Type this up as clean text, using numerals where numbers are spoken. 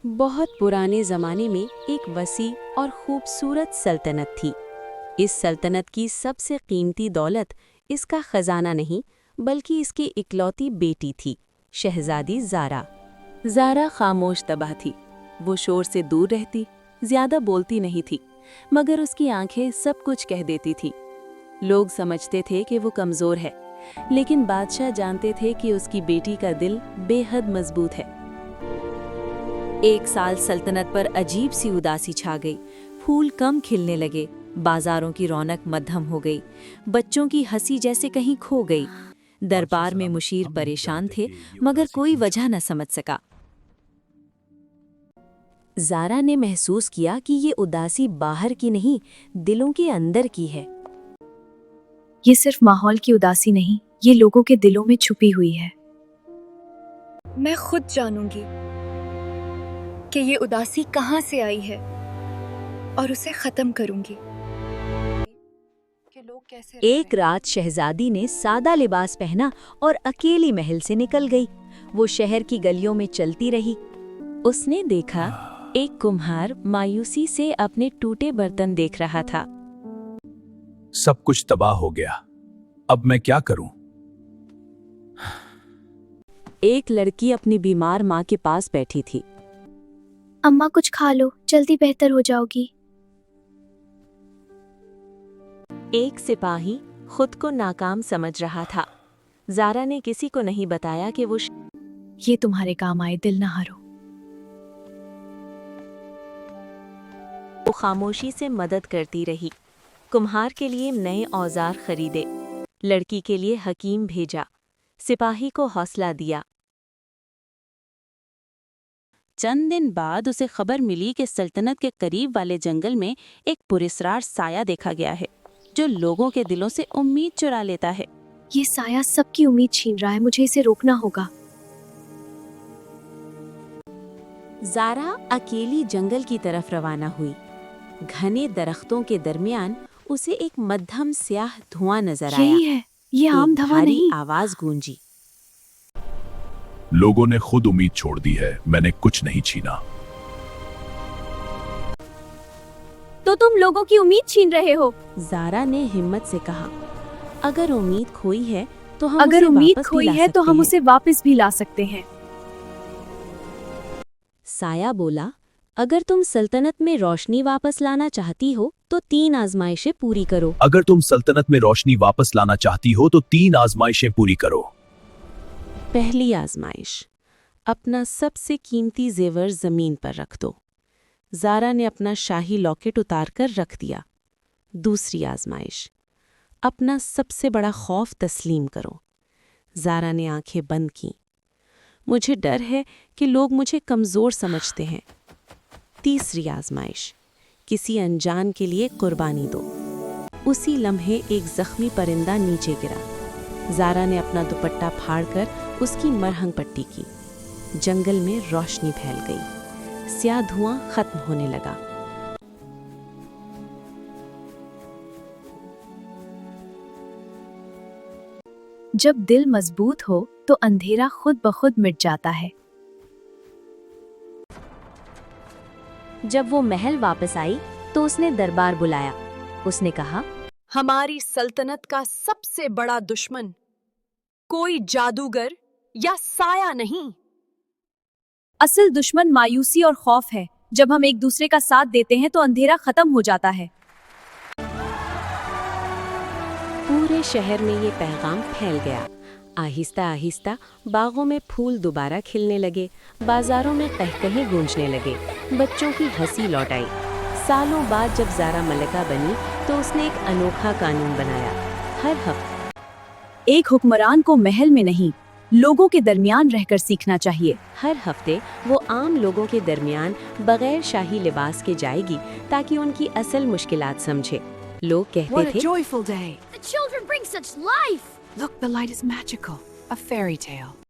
बहुत पुराने ज़माने में एक वसी और खूबसूरत सल्तनत थी। इस सल्तनत की सबसे कीमती दौलत इसका खजाना नहीं बल्कि इसकी इकलौती बेटी थी, शहजादी ज़ारा। ज़ारा खामोश तबाह थी। वो शोर से दूर रहती, ज़्यादा बोलती नहीं थी, मगर उसकी आंखें सब कुछ कह देती थी। लोग समझते थे कि वो कमज़ोर है, लेकिन बादशाह जानते थे कि उसकी बेटी का दिल बेहद मजबूत है। एक साल सल्तनत पर अजीब सी उदासी छा गई। फूल कम खिलने लगे, बाजारों की रौनक मद्धम हो गई, बच्चों की हंसी जैसे कहीं खो गई। दरबार में मुशीर परेशान थे, मगर कोई वजह न समझ सका। ज़ारा ने महसूस किया कि ये उदासी बाहर की नहीं, दिलों के अंदर की है। ये सिर्फ माहौल की उदासी नहीं, ये लोगों के दिलों में छुपी हुई है। मैं खुद जानूंगी कि ये उदासी कहाँ से आई है और उसे खत्म करूंगी। कि लोग कैसे एक रात शहजादी ने सादा लिबास पहना और अकेली महल से निकल गई। वो शहर की गलियों में चलती रही। उसने देखा एक कुम्हार मायूसी से अपने टूटे बर्तन देख रहा था। सब कुछ तबाह हो गया, अब मैं क्या करूं? एक लड़की अपनी बीमार माँ के पास बैठी थी। अम्मा कुछ खा लो, जल्दी बेहतर हो जाओगी। एक सिपाही खुद को नाकाम समझ रहा था। ज़ारा ने किसी को नहीं बताया कि वो ये तुम्हारे काम आए, दिल न हारो। खामोशी से मदद करती रही। कुम्हार के लिए नए औजार खरीदे, लड़की के लिए हकीम भेजा, सिपाही को हौसला दिया। चंद दिन बाद उसे खबर मिली कि सल्तनत के करीब वाले जंगल में एक पुरस्कार साया देखा गया है, जो लोगों के दिलों से उम्मीद चुरा लेता है। ये साया सबकी उम्मीद छीन रहा है, मुझे इसे रोकना होगा। ज़ारा अकेली जंगल की तरफ रवाना हुई। घने दरख्तों के दरमियान उसे एक मध्यम स्याह धुआं नजर आया। यही है, ये आम धवा भारी नहीं। आवाज गूंजी। लोगों ने खुद उम्मीद छोड़ दी है, मैंने कुछ नहीं छीना। तो तुम लोगों की उम्मीद छीन रहे हो। ज़ारा ने हिम्मत से कहा, अगर उम्मीद खोई है तो हम अगर उसे उम्मीद वापस खोई भी ला है तो सकते हम हैं। उसे वापस भी ला सकते हैं। साया बोला, अगर तुम सल्तनत में रोशनी वापस लाना चाहती हो तो 3 आजमाइशें पूरी करो। अगर तुम सल्तनत में रोशनी वापस लाना चाहती हो तो 3 आजमाइशें पूरी करो। पहली आजमाइश, अपना सबसे कीमती जेवर जमीन पर रख दो। ज़ारा ने अपना शाही लॉकेट उतारकर रख दिया। दूसरी आजमाइश, अपना सबसे बड़ा खौफ तस्लीम करो। ज़ारा ने आंखें बंद की। मुझे डर है कि लोग मुझे कमज़ोर समझते हैं। तीसरी आजमाइश, किसी अनजान के लिए कुर्बानी दो। उसी लम्हे एक जख्मी परिंदा नीचे गिरा। ज़ारा ने अपना दुपट्टा फाड़कर उसकी मरहम पट्टी की। जंगल में रोशनी फैल गई, स्याह धुआं खत्म होने लगा। जब दिल मजबूत हो तो अंधेरा खुद ब खुद मिट जाता है। जब वो महल वापस आई तो उसने दरबार बुलाया। उसने कहा, हमारी सल्तनत का सबसे बड़ा दुश्मन कोई जादूगर या साया नहीं, असल दुश्मन मायूसी और खौफ है। जब हम एक दूसरे का साथ देते हैं तो अंधेरा खत्म हो जाता है। पूरे शहर में ये पैगाम फैल गया। आहिस्ता आहिस्ता बागों में फूल दोबारा खिलने लगे, बाजारों में कहकहे गूंजने लगे, बच्चों की हंसी लौट आई। सालों बाद जब ज़ारा मलिका बनी तो उसने एक अनोखा कानून बनाया। हर हफ्ते एक हुक्मरान को महल में नहीं, लोगों के दरमियान रहकर सीखना चाहिए। हर हफ्ते वो आम लोगों के दरमियान बगैर शाही लिबास के जाएगी ताकि उनकी असल मुश्किलात समझे। लोग कहते थे, joyful day. The children bring such life! Look, the light is magical. A fairy tale.